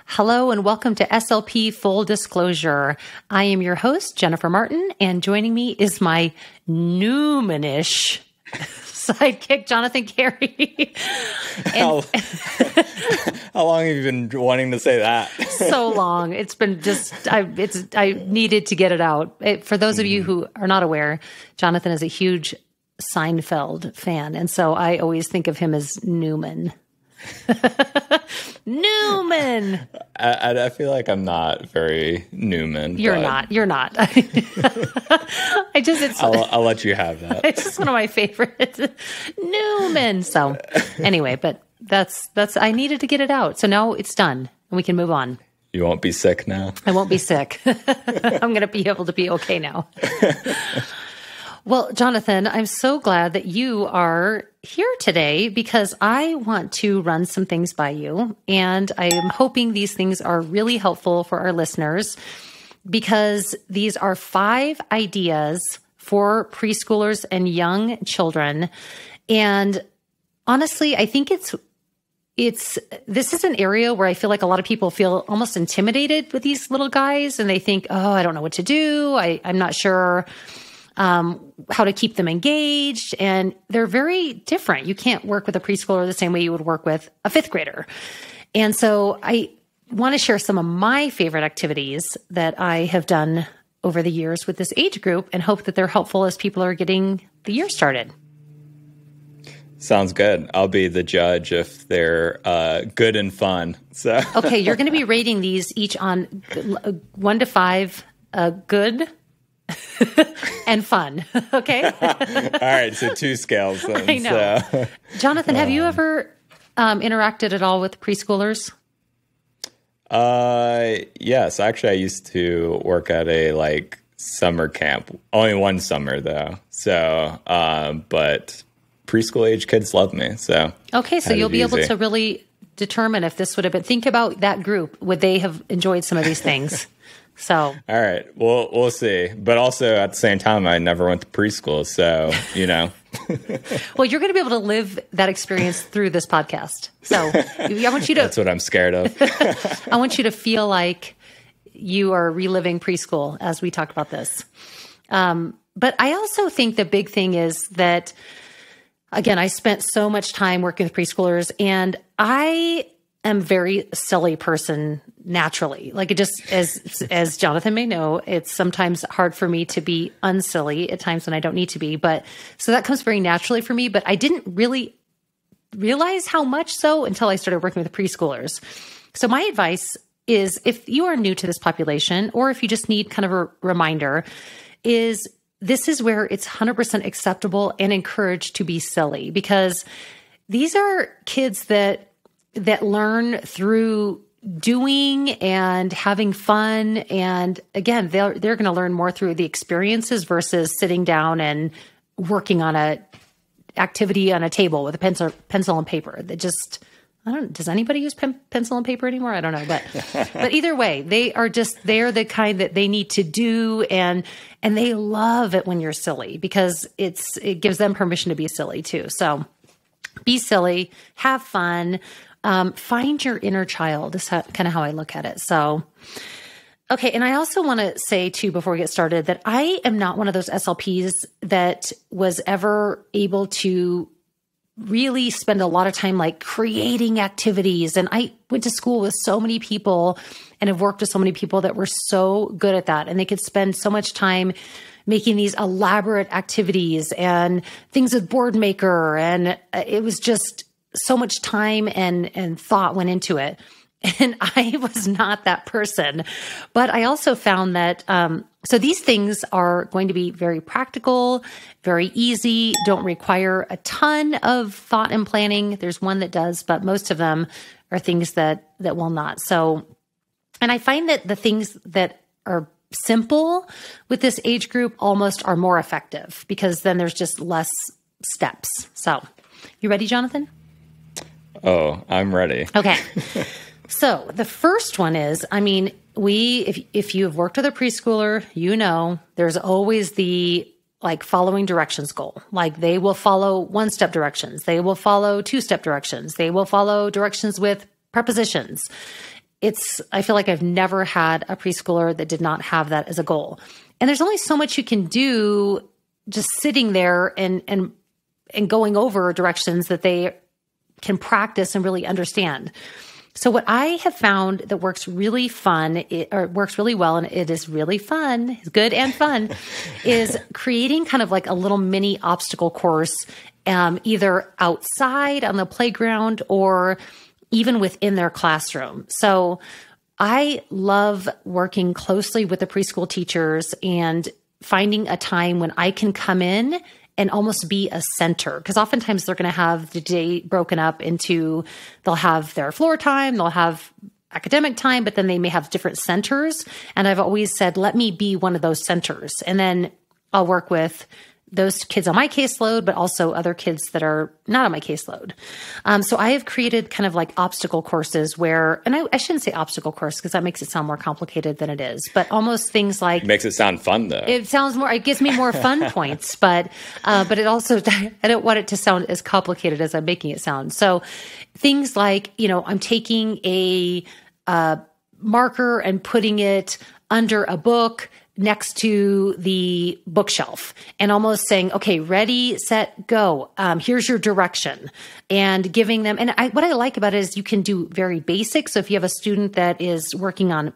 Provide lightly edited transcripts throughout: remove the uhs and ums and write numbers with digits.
Hello and welcome to SLP Full Disclosure. I am your host, Jennifer Martin, and joining me is my Newmanish sidekick, Jonathan Carey. How long have you been wanting to say that? So long. It's been I needed to get it out. For those of you who are not aware, Jonathan is a huge Seinfeld fan, and so I always think of him as Newman. Newman. I feel like I'm not very Newman. You're not. I'll let you have that. It's just one of my favorites. Newman. So anyway, but that's I needed to get it out. So now it's done and we can move on. You won't be sick now? I won't be sick. I'm going to be able to be okay now. Well, Jonathan, I'm so glad that you are here today because I want to run some things by you. And I am hoping these things are really helpful for our listeners because these are 5 ideas for preschoolers and young children. And honestly, I think this is an area where I feel like a lot of people feel almost intimidated with these little guys and they think, oh, I don't know what to do. I'm not sure how to keep them engaged. And they're very different. You can't work with a preschooler the same way you would work with a 5th grader. And so I want to share some of my favorite activities that I have done over the years with this age group and hope that they're helpful as people are getting the year started. Sounds good. I'll be the judge if they're good and fun. So okay, you're going to be rating these each on 1 to 5, good and fun. Okay. All right. So 2 scales then. I know. So. Jonathan, have you ever interacted at all with preschoolers? Yes. Actually, I used to work at a summer camp. Only one summer though. So, but preschool age kids love me. So okay. So you'll be able to really determine if this would have been. Think about that group. Would they have enjoyed some of these things? So, all right, we'll see. But also at the same time, I never went to preschool. So, well, you're going to be able to live that experience through this podcast. So I want you to, that's what I'm scared of. I want you to feel like you are reliving preschool as we talk about this. But I also think the big thing is that, again, I spent so much time working with preschoolers and I am a very silly person naturally. Like it just, as Jonathan may know, it's sometimes hard for me to be unsilly at times when I don't need to be. But so that comes very naturally for me. But I didn't really realize how much so until I started working with preschoolers. So my advice is if you are new to this population, or if you just need kind of a reminder, is this is where it's 100% acceptable and encouraged to be silly because these are kids that learn through doing and having fun. And again, they're going to learn more through the experiences versus sitting down and working on a activity on a table with a pencil and paper. Does anybody use pencil and paper anymore? I don't know. But either way, they're the kind that they need to do. And they love it when you're silly because it gives them permission to be silly too. So be silly, have fun. Find your inner child is kind of how I look at it. So, okay. And I also want to say too, before we get started, that I am not one of those SLPs that was ever able to really spend a lot of time creating activities. And I went to school with so many people and have worked with so many people that were so good at that. And they could spend so much time making these elaborate activities and things with Boardmaker. And it was just so much time and thought went into it. And I was not that person. But I also found that, so these things are going to be very practical, very easy, don't require a ton of thought and planning. There's one that does, but most of them are things that will not. So, and I find that the things that are simple with this age group almost are more effective because then there's just less steps. So, you ready, Jonathan? Oh, I'm ready. Okay. So the first one is, if you have worked with a preschooler, there's always the following directions goal. They will follow 1-step directions. They will follow 2-step directions. They will follow directions with prepositions. I feel like I've never had a preschooler that did not have that as a goal. And there's only so much you can do just sitting there and going over directions that they can practice and really understand. So what I have found that works really works really well, and it is really fun, it's good and fun, is creating kind of like a little mini obstacle course, either outside on the playground or even within their classroom. So I love working closely with the preschool teachers and finding a time when I can come in and almost be a center. Because oftentimes they're going to have the day broken up into, they'll have their floor time, they'll have academic time, but then they may have different centers. And I've always said, let me be one of those centers. And then I'll work with those kids on my caseload, but also other kids that are not on my caseload. So I have created kind of like obstacle courses where, and I shouldn't say obstacle course because that makes it sound more complicated than it is, but almost things like— Makes it sound fun though. It gives me more fun points, but it also, I don't want it to sound as complicated as I'm making it sound. So things like, I'm taking a marker and putting it under a book next to the bookshelf and almost saying, okay, ready, set, go. Here's your direction, and giving them, and what I like about it is you can do very basic. So if you have a student that is working on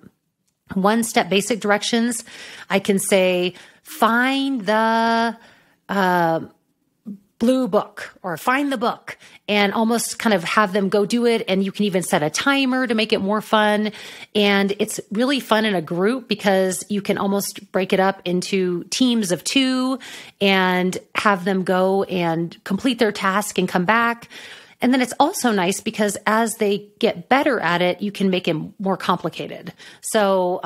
one-step basic directions, I can say, find the blue book or find the book, and almost kind of have them go do it. And you can even set a timer to make it more fun. And it's really fun in a group because you can almost break it up into teams of 2 and have them go and complete their task and come back. And then it's also nice because as they get better at it, you can make it more complicated. So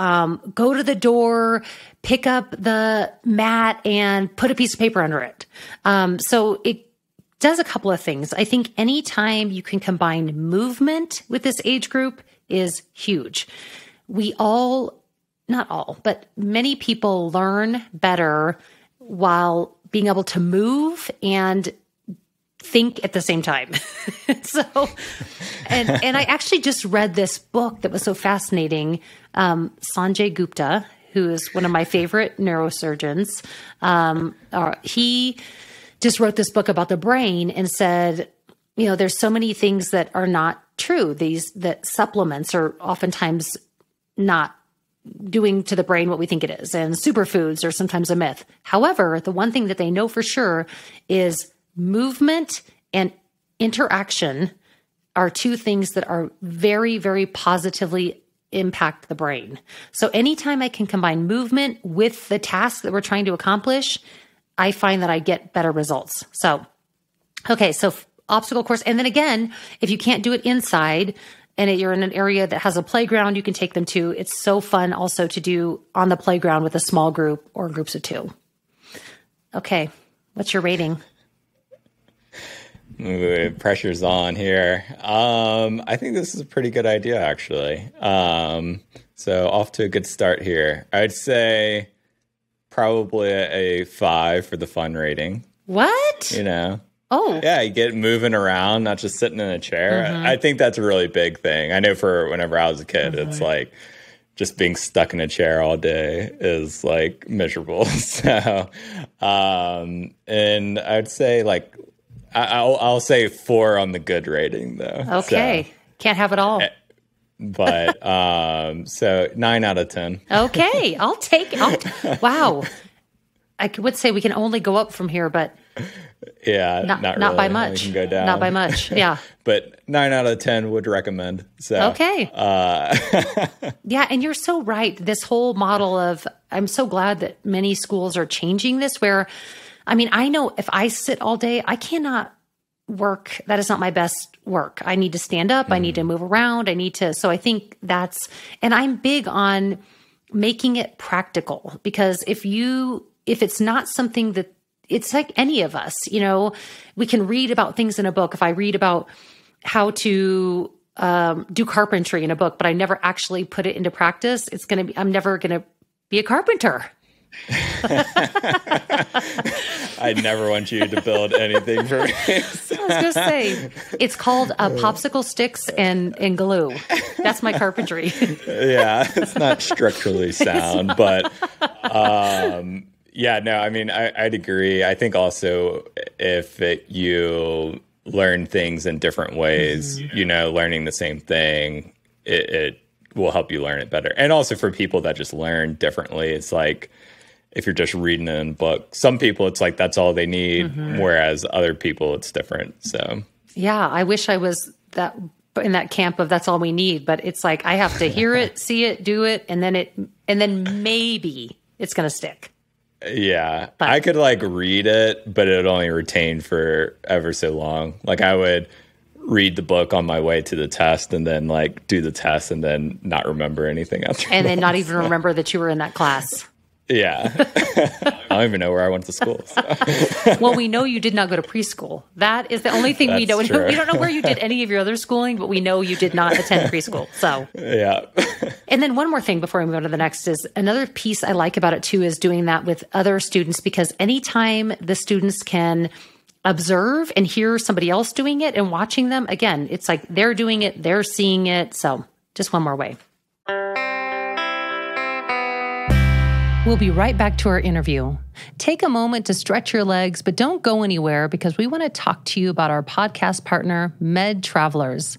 go to the door, pick up the mat, and put a piece of paper under it. So it does a couple of things. I think anytime you can combine movement with this age group is huge. We all, not all, but many people learn better while being able to move and think at the same time. So, and I actually just read this book that was so fascinating. Sanjay Gupta, who is one of my favorite neurosurgeons, he just wrote this book about the brain and said, there's so many things that are not true. That supplements are oftentimes not doing to the brain what we think it is, and superfoods are sometimes a myth. However, the one thing that they know for sure is movement and interaction are 2 things that are very, very positively impact the brain. So anytime I can combine movement with the task that we're trying to accomplish, I find that I get better results. So, okay, so obstacle course. And then again, if you can't do it inside and you're in an area that has a playground, you can take them to. It's so fun also to do on the playground with a small group or groups of 2. Okay, what's your rating? Ooh, pressure's on here. I think this is a pretty good idea, actually. So off to a good start here. I'd say probably a 5 for the fun rating. What? Oh. Yeah, you get moving around, not just sitting in a chair. Mm-hmm. I think that's a really big thing. I know for whenever I was a kid, mm-hmm. It's like just being stuck in a chair all day is like miserable. So, and I'd say like, I'll say 4 on the good rating though. Okay. So, can't have it all. But so 9 out of 10. Okay. Wow. I would say we can only go up from here, but yeah, not really. By much. We can go down. Not by much. Yeah. But 9 out of 10 would recommend. So okay. Yeah, and you're so right. This whole model of, I'm so glad that many schools are changing this where, I know if I sit all day, I cannot work. That is not my best work. I need to stand up. I need to move around. So I think and I'm big on making it practical because if it's not something that, it's like any of us, we can read about things in a book. If I read about how to do carpentry in a book, but I never actually put it into practice, I'm never going to be a carpenter. I never want you to build anything for me. I was going to say, it's called popsicle sticks and glue. That's my carpentry. Yeah, it's not structurally sound, but yeah, no, I mean, I'd agree. I think also if you learn things in different ways, learning the same thing, it will help you learn it better. And also for people that just learn differently, it's like, if you're just reading it in a book, some people it's like that's all they need, whereas other people it's different. So yeah, I wish I was in that camp of that's all we need, but it's like I have to hear it, see it, do it, and then maybe it's going to stick. Yeah, but I could like read it, but it would only retain for ever so long. Like I would read the book on my way to the test and then like do the test and then not remember anything after. And then not even remember that you were in that class. Yeah. I don't even know where I went to school. So. Well, we know you did not go to preschool. That is the only thing we know. True. We don't know where you did any of your other schooling, but we know you did not attend preschool. So, yeah. And then one more thing before we move on to the next is another piece I like about it too is doing that with other students, because anytime the students can observe and hear somebody else doing it and watching them, again, it's like they're doing it, they're seeing it. So just one more way. We'll be right back to our interview. Take a moment to stretch your legs, but don't go anywhere because we want to talk to you about our podcast partner, Med Travelers.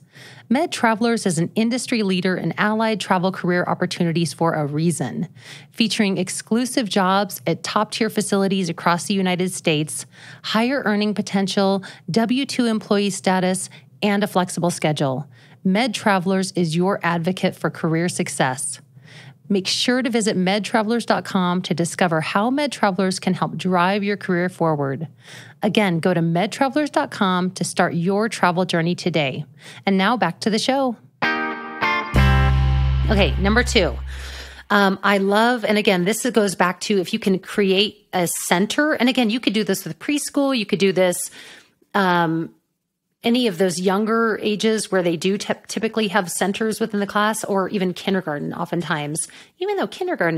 Med Travelers is an industry leader in allied travel career opportunities for a reason. Featuring exclusive jobs at top-tier facilities across the United States, higher earning potential, W-2 employee status, and a flexible schedule. Med Travelers is your advocate for career success. Make sure to visit medtravelers.com to discover how Med Travelers can help drive your career forward. Again, go to medtravelers.com to start your travel journey today. And now back to the show. Okay, number 2. I love, and again, this goes back to if you can create a center, and again, you could do this with preschool, you could do this any of those younger ages where they do typically have centers within the class, or even kindergarten oftentimes, even though kindergarten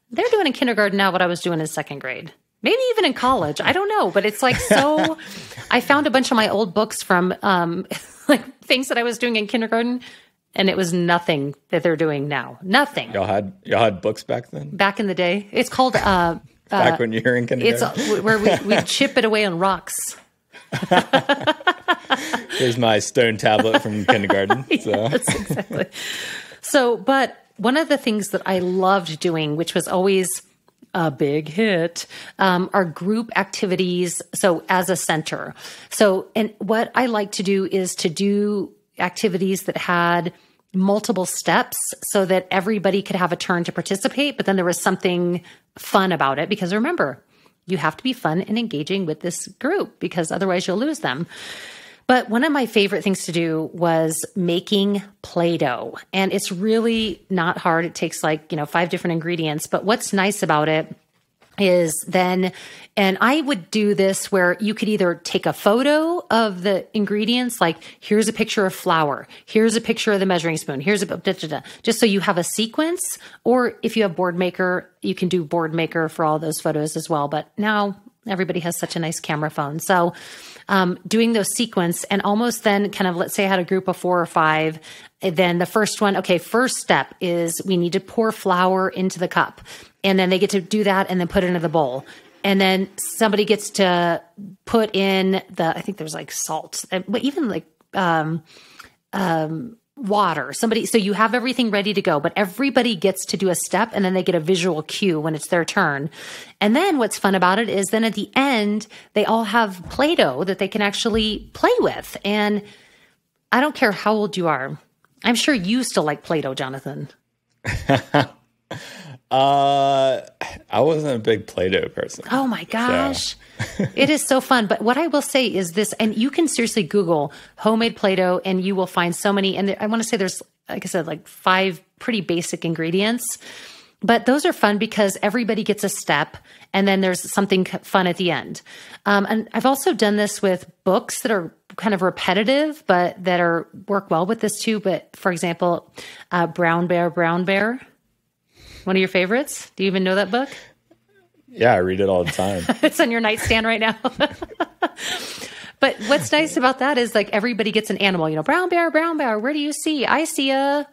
they're doing in kindergarten now what I was doing in second grade, maybe even in college. I don't know, but it's like, so I found a bunch of my old books from like things that I was doing in kindergarten, and it was nothing that they're doing now. Nothing. Y'all had books back then? Back in the day. It's called, back when you were in kindergarten? It's where we chip it away on rocks. Here's my stone tablet from kindergarten. So. Yes, exactly. So, but one of the things that I loved doing, which was always a big hit, are group activities. So as a center. So, and what I like to do is to do activities that had multiple steps so that everybody could have a turn to participate, but then there was something fun about it. Because remember, you have to be fun and engaging with this group because otherwise you'll lose them. But one of my favorite things to do was making Play-Doh. And it's really not hard. It takes 5 different ingredients. But what's nice about it is then, and I would do this where you could either take a photo of the ingredients, like here's a picture of flour, here's a picture of the measuring spoon, here's just so you have a sequence. Or if you have Board Maker, you can do Board Maker for all those photos as well. But now everybody has such a nice camera phone. So doing those sequence and almost then kind of, let's say I had a group of 4 or 5, then the first one, okay, first step is we need to pour flour into the cup. And then they get to do that and then put it into the bowl. And then somebody gets to put in I think there's like salt, but even like water. So you have everything ready to go, but everybody gets to do a step and then they get a visual cue when it's their turn. And then what's fun about it is then at the end, they all have Play-Doh that they can actually play with. And I don't care how old you are. I'm sure you still like Play-Doh, Jonathan. I wasn't a big Play-Doh person. Oh my gosh. So. It is so fun. But what I will say is this, and you can seriously Google homemade Play-Doh and you will find so many. And I want to say there's, like I said, like 5 pretty basic ingredients. But those are fun because everybody gets a step and then there's something fun at the end. And I've also done this with books that are kind of repetitive, but that work well with this too. But for example, Brown Bear, Brown Bear. One of your favorites? Do you even know that book? Yeah, I read it all the time. It's on your nightstand right now. But what's nice about that is like everybody gets an animal, brown bear, where do you see? I see a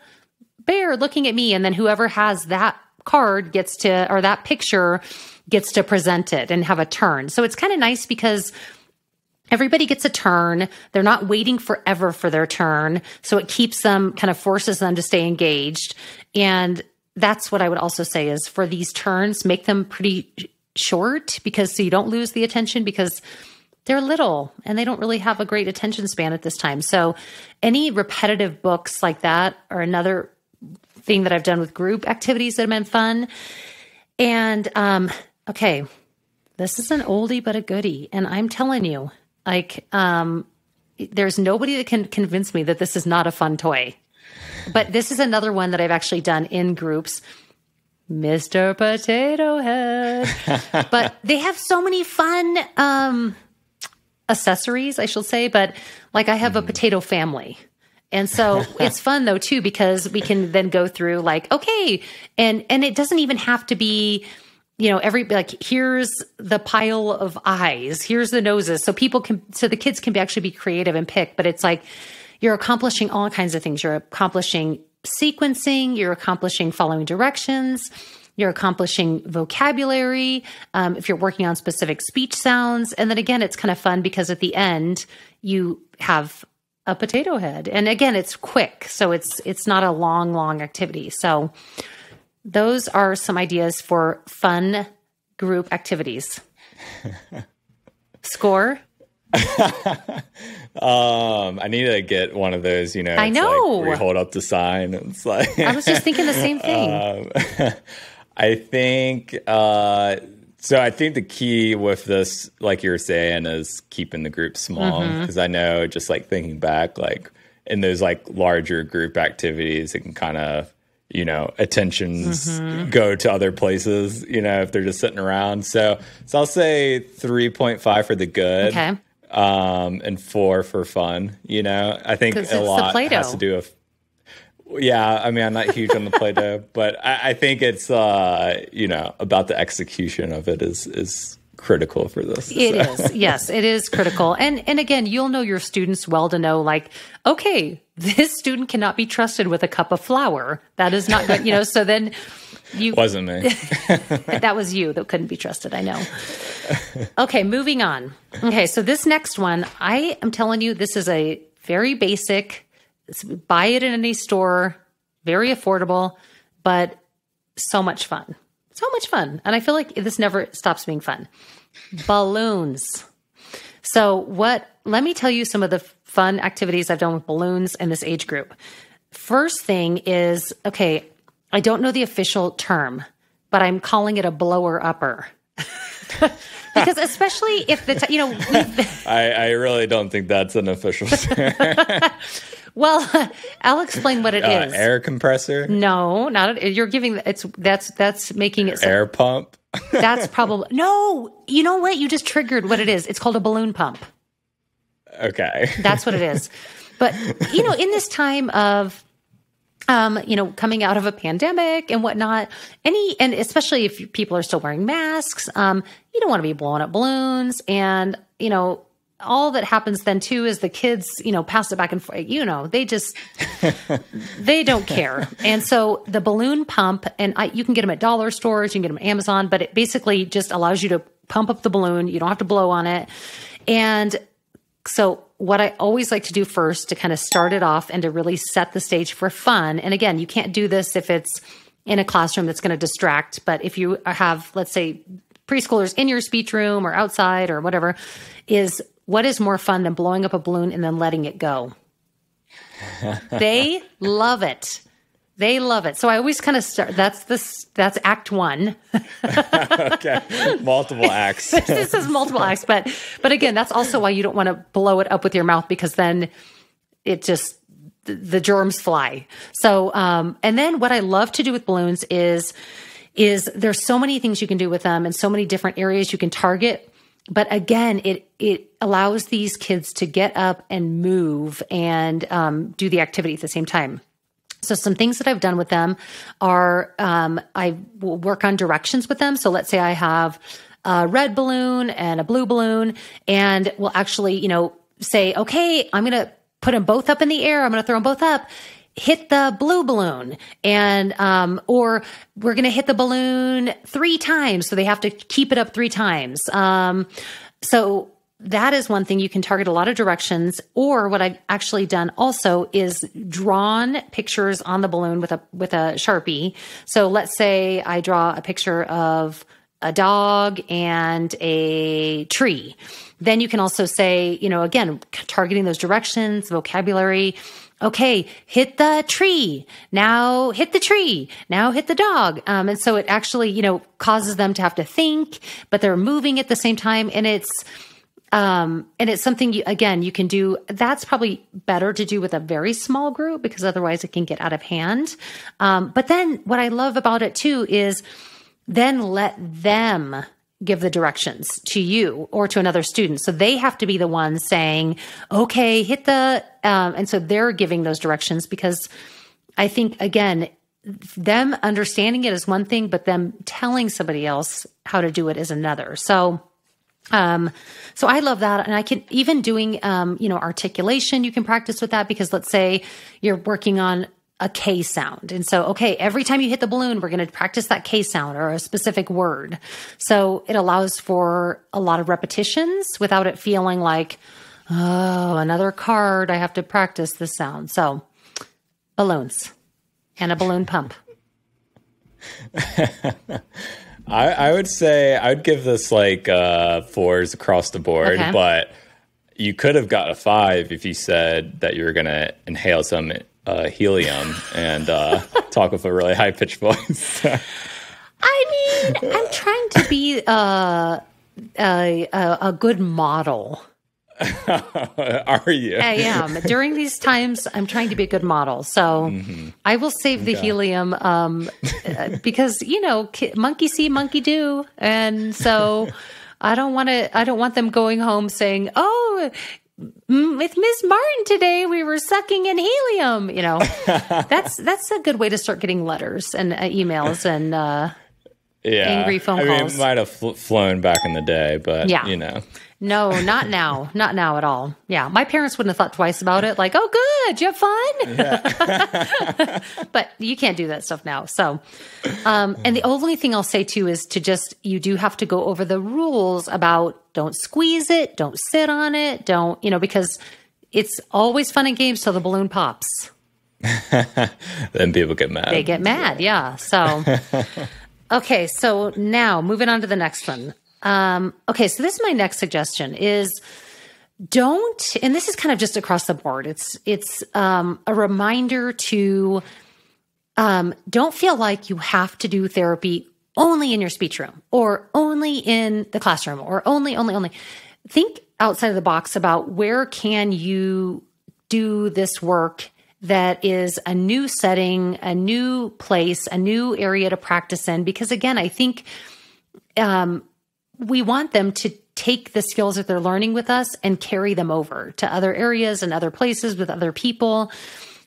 bear looking at me. And then whoever has that card or that picture gets to present it and have a turn. So it's kind of nice because everybody gets a turn. They're not waiting forever for their turn. So it keeps them, kind of forces them to stay engaged. And that's what I would also say is for these turns, make them pretty short so you don't lose the attention, because they're little and they don't really have a great attention span at this time. So any repetitive books like that are another thing that I've done with group activities that have been fun. And, okay, this is an oldie but a goodie. And I'm telling you, like, there's nobody that can convince me that this is not a fun toy. But this is another one that I've actually done in groups. Mr. Potato Head. But they have so many fun accessories, I should say. But like I have a potato family. And so it's fun though too, because we can then go through like, okay, and it doesn't even have to be, here's the pile of eyes, here's the noses. So the kids can actually be creative and pick, but it's like you're accomplishing all kinds of things. You're accomplishing sequencing, you're accomplishing following directions, you're accomplishing vocabulary, if you're working on specific speech sounds. And then again, it's kind of fun because at the end you have a potato head. And again, it's quick. So it's not a long activity. So those are some ideas for fun group activities. Score? I need to get one of those, I know. Like where you hold up the sign. And it's like I was just thinking the same thing. I think so I think the key with this, like you were saying, is keeping the group small. Because I know, just like thinking back, like in those like larger group activities, it can kind of, attentions go to other places, if they're just sitting around. So I'll say 3.5 for the good. Okay. And 4 for fun. I think a lot has to do with. Yeah, I mean, I'm not huge on the Play-Doh, but I think it's about the execution of it is critical for this. It is. Yes, it is critical. And again, you'll know your students well to know, like, okay, this student cannot be trusted with a cup of flour. That is not good, so then you wasn't me. That was you that couldn't be trusted, I know. Okay, moving on. Okay, so this next one, I am telling you, this is a very basic, buy it in any store, very affordable, but so much fun. So much fun. And I feel like this never stops being fun. Balloons. So let me tell you some of the fun activities I've done with balloons in this age group. First thing is, okay, I don't know the official term, but I'm calling it a blower upper. Because especially if I really don't think that's an official term. Well, I'll explain what it is. Air compressor? No, you're giving that's making it air pump. That's probably no. You know what? You just triggered what it is. It's called a balloon pump. Okay, that's what it is. But in this time of coming out of a pandemic and whatnot, and especially if people are still wearing masks, you don't want to be blowing up balloons, and all that happens then too is the kids, pass it back and forth. They don't care. And so the balloon pump, and you can get them at dollar stores, you can get them at Amazon, but it basically just allows you to pump up the balloon. You don't have to blow on it. And so what I always like to do first to kind of start it off and to really set the stage for fun. And again, you can't do this if it's in a classroom that's going to distract. But if you have, let's say, preschoolers in your speech room or outside or whatever, is what is more fun than blowing up a balloon and then letting it go? They love it. They love it. So I always kind of start, that's act one. Okay. Multiple acts. This is multiple acts. But again, that's also why you don't want to blow it up with your mouth, because then it just, the germs fly. So, and then what I love to do with balloons is there's so many things you can do with them and so many different areas you can target. But again, it allows these kids to get up and move and do the activity at the same time. So some things that I've done with them are I will work on directions with them. So let's say I have a red balloon and a blue balloon, and we'll actually, say, okay, I'm going to put them both up in the air. I'm going to throw them both up. Hit the blue balloon, and or we're going to hit the balloon 3 times. So they have to keep it up 3 times. So that is one thing. You can target a lot of directions. Or what I've actually done also is drawn pictures on the balloon with a Sharpie. So let's say I draw a picture of a dog and a tree. Then you can also say, again, targeting those directions, vocabulary. Okay, hit the tree. Now hit the tree. Now hit the dog. And so it actually, causes them to have to think, but they're moving at the same time. And it's something you can do. That's probably better to do with a very small group, because otherwise it can get out of hand. But then what I love about it too is then let them give the directions to you or to another student. So they have to be the ones saying, okay, hit the, and so they're giving those directions, because I think, again, them understanding it is one thing, but them telling somebody else how to do it is another. So I love that. And I can even doing, articulation, you can practice with that, because let's say you're working on a K sound. And so, okay, every time you hit the balloon, we're going to practice that K sound or a specific word. So it allows for a lot of repetitions without it feeling like, oh, another card, I have to practice this sound. So balloons and a balloon pump. I would say I would give this like 4s across the board, Okay. But you could have got a 5 if you said that you were going to inhale some helium and talk with a really high pitched voice. I mean, I'm trying to be a good model. Are you? I am. During these times, I'm trying to be a good model. So I will save the helium because, monkey see, monkey do. And so I don't want them going home saying, oh, with Miss Martin today, we were sucking in helium. That's a good way to start getting letters and emails and angry phone calls. It might have flown back in the day, but No, not now. Not now at all. Yeah. My parents wouldn't have thought twice about it. Like, oh, good. You have fun. Yeah. But you can't do that stuff now. So, and the only thing I'll say too is to you do have to go over the rules about don't squeeze it, don't sit on it, don't, because it's always fun and games till the balloon pops. Then people get mad. They get mad. Yeah. So, okay. So now moving on to the next one. Okay, so this is my next suggestion is don't, and this is kind of just across the board. It's a reminder to don't feel like you have to do therapy only in your speech room or only in the classroom or only. Think outside of the box about where can you do this work that is a new setting, a new place, a new area to practice in. Because again, I think we want them to take the skills that they're learning with us and carry them over to other areas and other places with other people.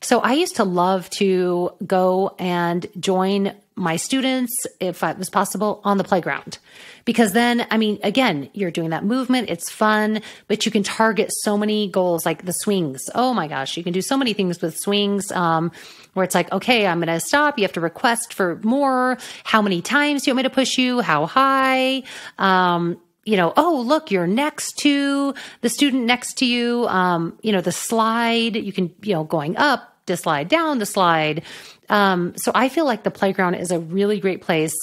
So I used to love to go and join my students, if it was possible, on the playground. Because then, again, you're doing that movement. It's fun, but you can target so many goals like the swings. Oh my gosh, you can do so many things with swings where it's like, okay, I'm going to stop. You have to request for more. How many times do you want me to push you? How high? Oh, look, you're next to the student next to you. The slide, you can, going up, to slide down, the slide. So I feel like the playground is a really great place.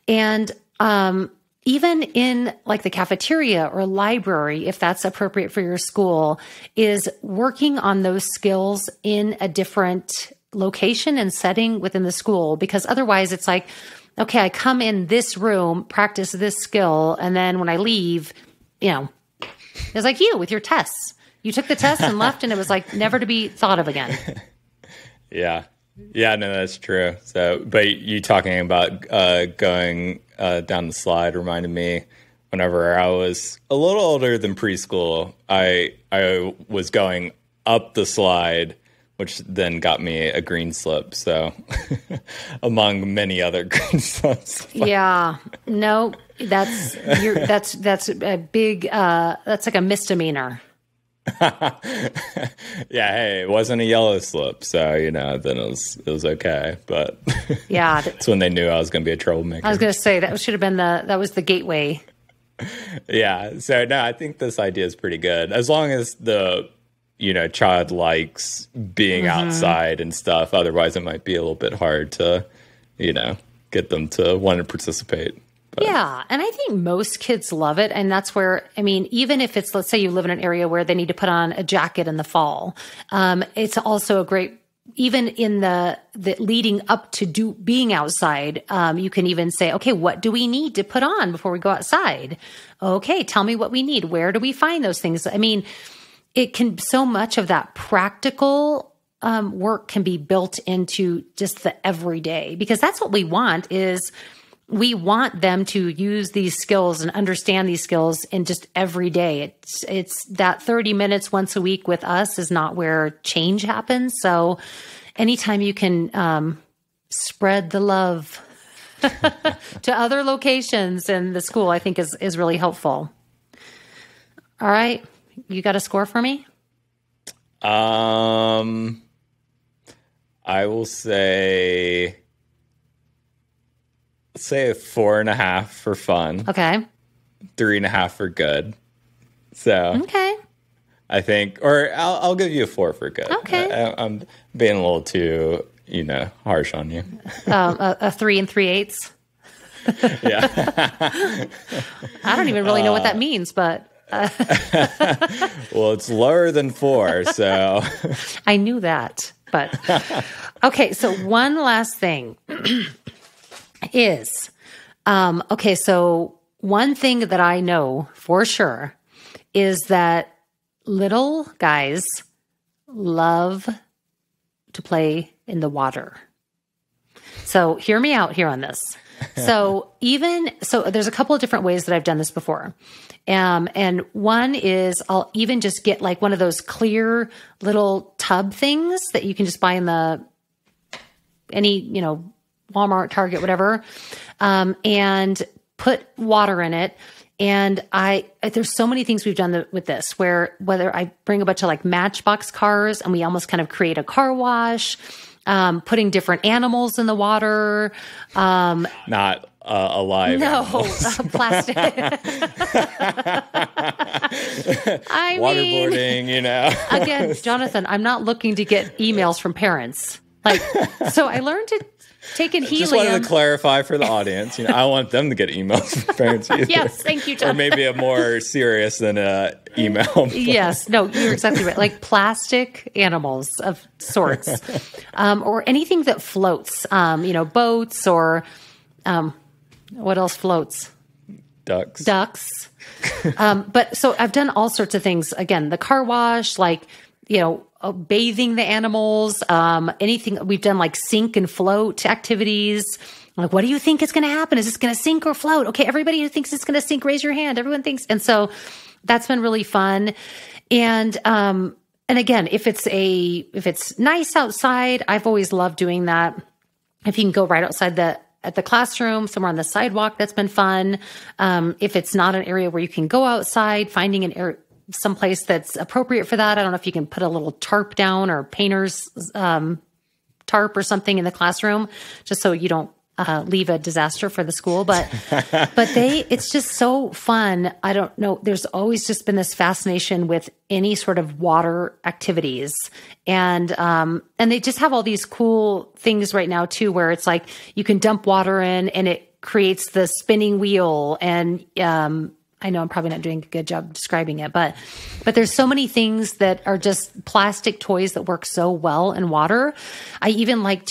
And even in like the cafeteria or library, if that's appropriate for your school, is working on those skills in a different location and setting within the school. Because otherwise it's like, okay, I come in this room, practice this skill, and then when I leave, it's like you with your tests. You took the test and left, and it was like never to be thought of again. Yeah. Yeah, no, that's true. So, but you talking about going down the slide reminded me whenever I was a little older than preschool, I was going up the slide which then got me a green slip. So among many other green slips. Yeah, no, that's a big, that's like a misdemeanor. Yeah, hey, it wasn't a yellow slip, so then it was okay. But yeah, that's when they knew I was going to be a troublemaker. I was going to say that should have been that was the gateway. Yeah, so no, I think this idea is pretty good as long as the child likes being outside and stuff. Otherwise, it might be a little bit hard to get them to want to participate. But. Yeah. And I think most kids love it. And that's where, I mean, even if it's, let's say you live in an area where they need to put on a jacket in the fall, it's also a great, even in the leading up to being outside, you can even say, okay, what do we need to put on before we go outside? Okay, tell me what we need. Where do we find those things? I mean, it can, so much of that practical work can be built into just the everyday, because that's what we want is, we want them to use these skills and understand these skills in just every day. It's that 30 minutes once a week with us is not where change happens. So anytime you can spread the love to other locations in the school, I think is really helpful. All right. You got a score for me? I will say... Let's say a 4.5 for fun. Okay. 3.5 for good. So okay. I think, or I'll give you a 4 for good. Okay. I'm being a little too, harsh on you. A 3 3/8. Yeah. I don't even really know what that means, but. Well, it's lower than 4, so. I knew that, but. Okay, so one last thing. Is, okay, so one thing that I know for sure is that little guys love to play in the water. So hear me out here on this. So there's a couple of different ways that I've done this before. And one is I'll even just get like one of those clear little tub things that you can just buy in any, Walmart, Target, whatever, and put water in it. And there's so many things we've done with this, whether I bring a bunch of like Matchbox cars and we almost kind of create a car wash, putting different animals in the water. Not alive. No, plastic. Waterboarding, Again, Jonathan, I'm not looking to get emails from parents. So I learned to take in helium. Just wanted to clarify for the audience. I want them to get emails from parents either. Yes, thank you, Jonathan. Or maybe a more serious than a email. Yes, no, you're exactly right. Like plastic animals of sorts, or anything that floats. Boats or what else floats? Ducks. But so I've done all sorts of things. Again, the car wash, bathing the animals, anything. We've done like sink and float activities. Like, what do you think is going to happen? Is this going to sink or float? Okay, everybody who thinks it's going to sink, raise your hand. Everyone thinks. And so that's been really fun. And again, if it's nice outside, I've always loved doing that. If you can go right outside at the classroom, somewhere on the sidewalk, that's been fun. If it's not an area where you can go outside, finding an area, someplace that's appropriate for that. I don't know if you can put a little tarp down or painter's tarp or something in the classroom, just so you don't leave a disaster for the school. But it's just so fun. I don't know. There's always just been this fascination with any sort of water activities, and they just have all these cool things right now too, where it's like you can dump water in and it creates the spinning wheel and I know I'm probably not doing a good job describing it, but there's so many things that are just plastic toys that work so well in water. I even like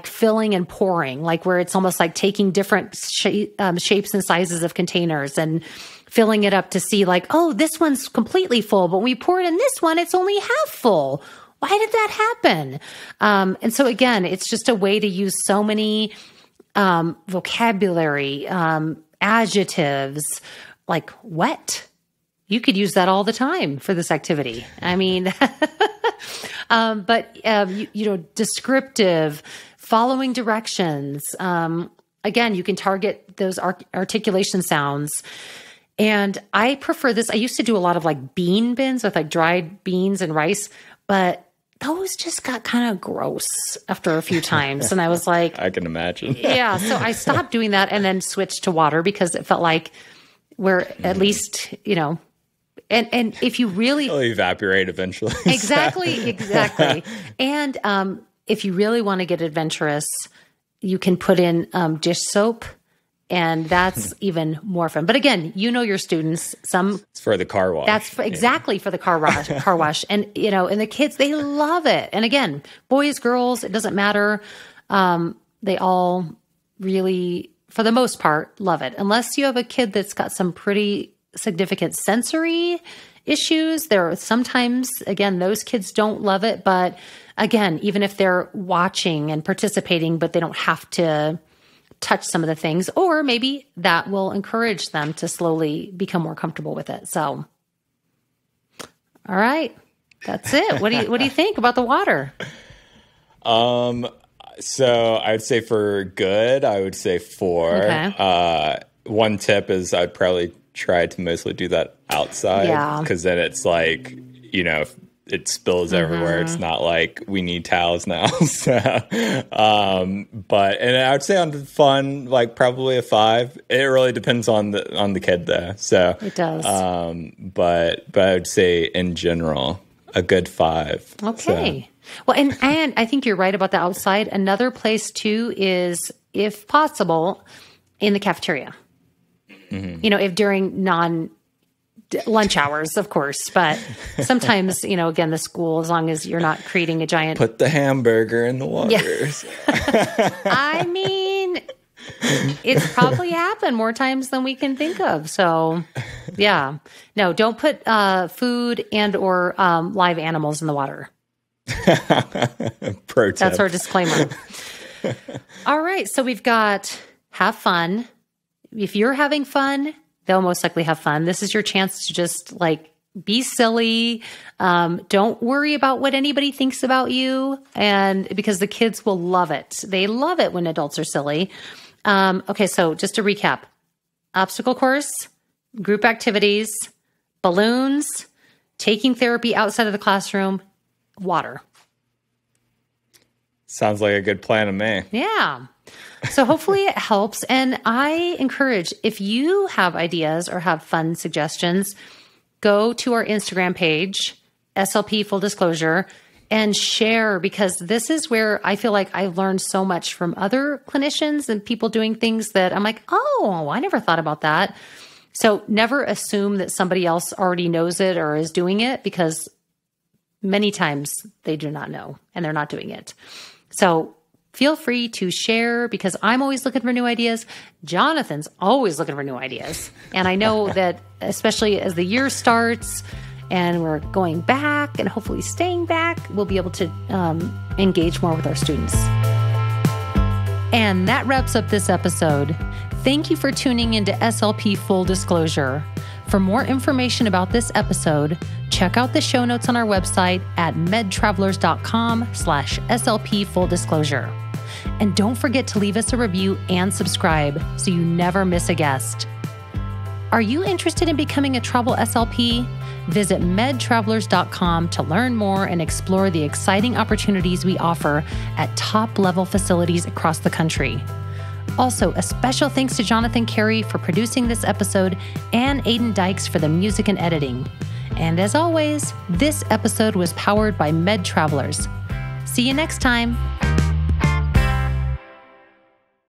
filling and pouring, like where it's almost like taking different shapes and sizes of containers and filling it up to see like, oh, this one's completely full, but when we pour it in this one, it's only half full. Why did that happen? And so again, it's just a way to use so many vocabulary, adjectives, like wet. You could use that all the time for this activity. I mean, Descriptive, following directions. Again, you can target those articulation sounds. And I prefer this. I used to do a lot of like bean bins with like dried beans and rice, but those just got kind of gross after a few times. And I was like, I can imagine. Yeah. So I stopped doing that and then switched to water because it felt like we're at least, and if you really it'll evaporate eventually. Exactly. And if you really want to get adventurous, you can put in dish soap, and that's even more fun. But again, your students, it's for the car wash. That's exactly for the car wash. And, and the kids, they love it. And again, boys, girls, it doesn't matter. They all really, for the most part, love it. Unless you have a kid that's got some pretty significant sensory issues. There are sometimes, again, those kids don't love it. But again, even if they're watching and participating, but they don't have to touch some of the things, or maybe that will encourage them to slowly become more comfortable with it. So, all right, that's it. What do you think about the water? So I'd say for good, I would say 4. Okay. One tip is I'd probably try to mostly do that outside, because then it's like, if it spills everywhere, it's not like we need towels now. So, and I would say on the fun, like probably a 5. It really depends on the kid though. So it does. But I would say in general, a good 5. Okay. So. Well, and I think you're right about the outside. Another place too is, if possible, in the cafeteria. If during lunch hours, of course, but sometimes, again, the school, as long as you're not creating a giant... Put the hamburger in the water. Yeah. I mean, it's probably happened more times than we can think of. So, yeah. No, don't put food and or live animals in the water. Pro tip. That's our disclaimer. All right. So we've got have fun. If you're having fun, they'll most likely have fun. This is your chance to just be silly. Don't worry about what anybody thinks about you. And because the kids will love it. They love it when adults are silly. Okay. So just to recap, obstacle course, group activities, balloons, taking therapy outside of the classroom, water. Sounds like a good plan to me. Yeah. So hopefully it helps. And I encourage, if you have ideas or have fun suggestions, go to our Instagram page, SLP Full Disclosure, and share, because this is where I feel like I learned so much from other clinicians and people doing things that I'm like, oh, I never thought about that. So never assume that somebody else already knows it or is doing it, because many times they do not know and they're not doing it. So feel free to share, because I'm always looking for new ideas. Jonathan's always looking for new ideas. And I know that especially as the year starts and we're going back and hopefully staying back, we'll be able to engage more with our students. And that wraps up this episode. Thank you for tuning into SLP Full Disclosure. For more information about this episode, check out the show notes on our website at medtravelers.com/SLP Full Disclosure. And don't forget to leave us a review and subscribe so you never miss a guest. Are you interested in becoming a travel SLP? Visit medtravelers.com to learn more and explore the exciting opportunities we offer at top-level facilities across the country. Also, a special thanks to Jonathan Carey for producing this episode and Aiden Dykes for the music and editing. And as always, this episode was powered by Med Travelers. See you next time.